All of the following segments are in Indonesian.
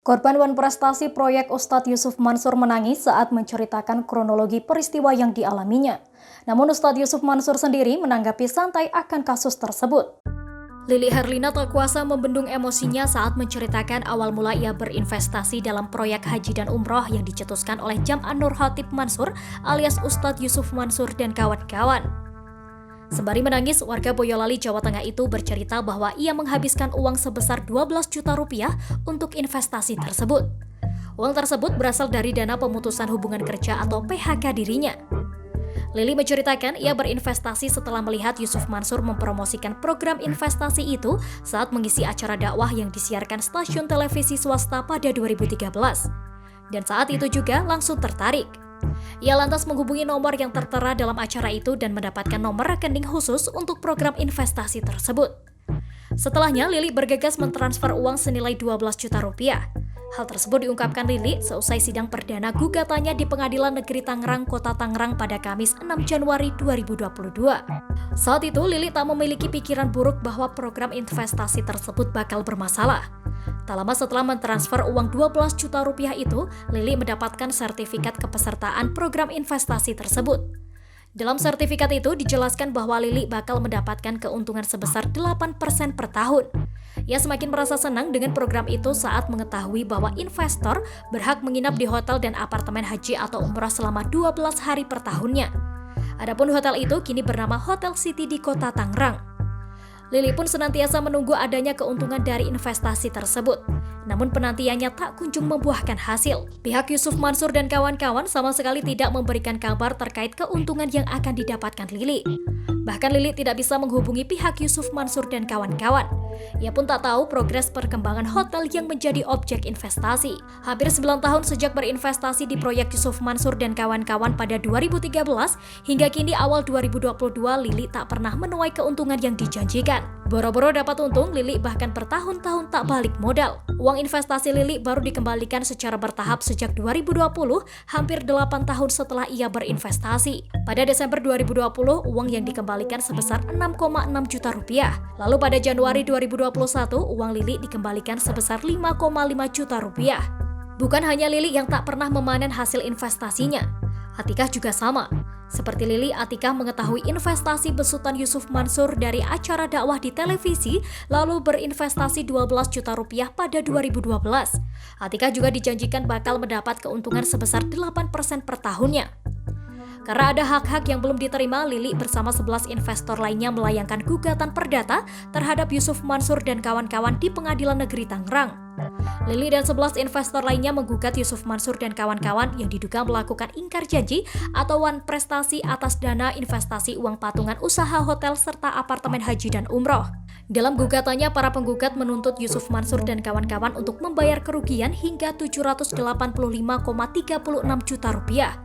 Korban wan prestasi proyek Ustadz Yusuf Mansur menangis saat menceritakan kronologi peristiwa yang dialaminya. Namun Ustadz Yusuf Mansur sendiri menanggapi santai akan kasus tersebut. Lili Herlina tak kuasa membendung emosinya saat menceritakan awal mula ia berinvestasi dalam proyek haji dan umroh yang dicetuskan oleh Jam' an-Nur Khatib Mansur alias Ustadz Yusuf Mansur dan kawan-kawan. Sembari menangis, warga Boyolali, Jawa Tengah itu bercerita bahwa ia menghabiskan uang sebesar 12 juta rupiah untuk investasi tersebut. Uang tersebut berasal dari dana pemutusan hubungan kerja atau PHK dirinya. Lili menceritakan ia berinvestasi setelah melihat Yusuf Mansur mempromosikan program investasi itu saat mengisi acara dakwah yang disiarkan stasiun televisi swasta pada 2013. Dan saat itu juga langsung tertarik. Ia lantas menghubungi nomor yang tertera dalam acara itu dan mendapatkan nomor rekening khusus untuk program investasi tersebut. Setelahnya, Lili bergegas mentransfer uang senilai 12 juta rupiah. Hal tersebut diungkapkan Lili seusai sidang perdana gugatannya di Pengadilan Negeri Tangerang, Kota Tangerang pada Kamis 6 Januari 2022. Saat itu, Lili tak memiliki pikiran buruk bahwa program investasi tersebut bakal bermasalah. Tak lama setelah mentransfer uang 12 juta rupiah itu, Lili mendapatkan sertifikat kepesertaan program investasi tersebut. Dalam sertifikat itu dijelaskan bahwa Lili bakal mendapatkan keuntungan sebesar 8% per tahun. Ia semakin merasa senang dengan program itu saat mengetahui bahwa investor berhak menginap di hotel dan apartemen haji atau umrah selama 12 hari per tahunnya. Adapun hotel itu kini bernama Hotel City di Kota Tangerang. Lili pun senantiasa menunggu adanya keuntungan dari investasi tersebut. Namun penantiannya tak kunjung membuahkan hasil. Pihak Yusuf Mansur dan kawan-kawan sama sekali tidak memberikan kabar terkait keuntungan yang akan didapatkan Lili. Bahkan Lili tidak bisa menghubungi pihak Yusuf Mansur dan kawan-kawan. Ia pun tak tahu progres perkembangan hotel yang menjadi objek investasi. Hampir 9 tahun sejak berinvestasi di proyek Yusuf Mansur dan kawan-kawan pada 2013, hingga kini awal 2022 Lili tak pernah menuai keuntungan yang dijanjikan. Boro-boro dapat untung, Lili bahkan bertahun-tahun tak balik modal. Uang investasi Lili baru dikembalikan secara bertahap sejak 2020, hampir 8 tahun setelah ia berinvestasi. Pada Desember 2020, uang yang dikembalikan sebesar 6,6 juta rupiah. Lalu pada Januari 2021, uang Lili dikembalikan sebesar 5,5 juta rupiah. Bukan hanya Lili yang tak pernah memanen hasil investasinya. Atikah juga sama. Seperti Lili, Atikah mengetahui investasi besutan Yusuf Mansur dari acara dakwah di televisi, lalu berinvestasi 12 juta rupiah pada 2012. Atikah juga dijanjikan bakal mendapat keuntungan sebesar 8% per tahunnya. Karena ada hak-hak yang belum diterima, Lili bersama 11 investor lainnya melayangkan gugatan perdata terhadap Yusuf Mansur dan kawan-kawan di Pengadilan Negeri Tangerang. Lili dan 11 investor lainnya menggugat Yusuf Mansur dan kawan-kawan yang diduga melakukan ingkar janji atau wan prestasi atas dana investasi uang patungan usaha hotel serta apartemen haji dan umroh. Dalam gugatannya, para penggugat menuntut Yusuf Mansur dan kawan-kawan untuk membayar kerugian hingga 785,36 juta rupiah.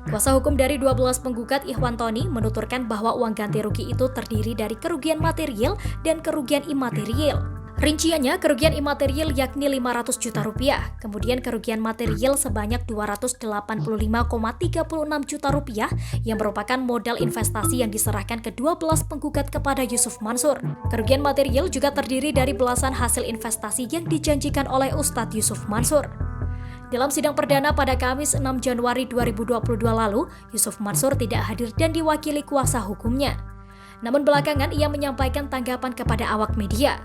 Kuasa hukum dari 12 penggugat, Ikhwan Tony, menuturkan bahwa uang ganti rugi itu terdiri dari kerugian material dan kerugian imaterial. Rinciannya, kerugian imaterial yakni 500 juta rupiah, kemudian kerugian material sebanyak 285,36 juta rupiah yang merupakan modal investasi yang diserahkan ke 12 penggugat kepada Yusuf Mansur. Kerugian material juga terdiri dari belasan hasil investasi yang dijanjikan oleh Ustadz Yusuf Mansur. Dalam sidang perdana pada Kamis 6 Januari 2022 lalu, Yusuf Mansur tidak hadir dan diwakili kuasa hukumnya. Namun belakangan ia menyampaikan tanggapan kepada awak media.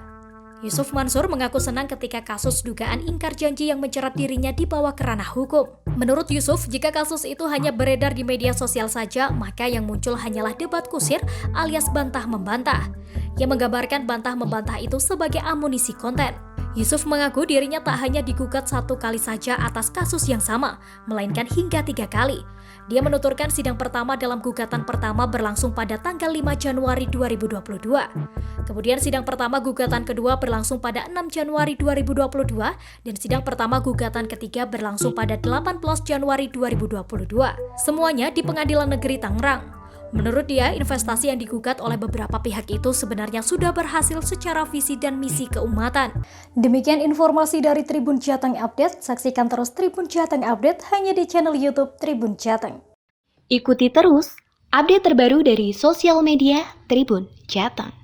Yusuf Mansur mengaku senang ketika kasus dugaan ingkar janji yang menjerat dirinya dibawa ke ranah hukum. Menurut Yusuf, jika kasus itu hanya beredar di media sosial saja, maka yang muncul hanyalah debat kusir alias bantah-membantah. Ia menggambarkan bantah-membantah itu sebagai amunisi konten. Yusuf mengaku dirinya tak hanya digugat 1 kali saja atas kasus yang sama, melainkan hingga 3 kali. Dia menuturkan sidang pertama dalam gugatan pertama berlangsung pada tanggal 5 Januari 2022. Kemudian sidang pertama gugatan kedua berlangsung pada 6 Januari 2022 dan sidang pertama gugatan ketiga berlangsung pada 18 Januari 2022. Semuanya di Pengadilan Negeri Tangerang. Menurut dia, investasi yang digugat oleh beberapa pihak itu sebenarnya sudah berhasil secara visi dan misi keumatan. Demikian informasi dari Tribun Jateng Update. Saksikan terus Tribun Jateng Update hanya di channel YouTube Tribun Jateng. Ikuti terus update terbaru dari sosial media Tribun Jateng.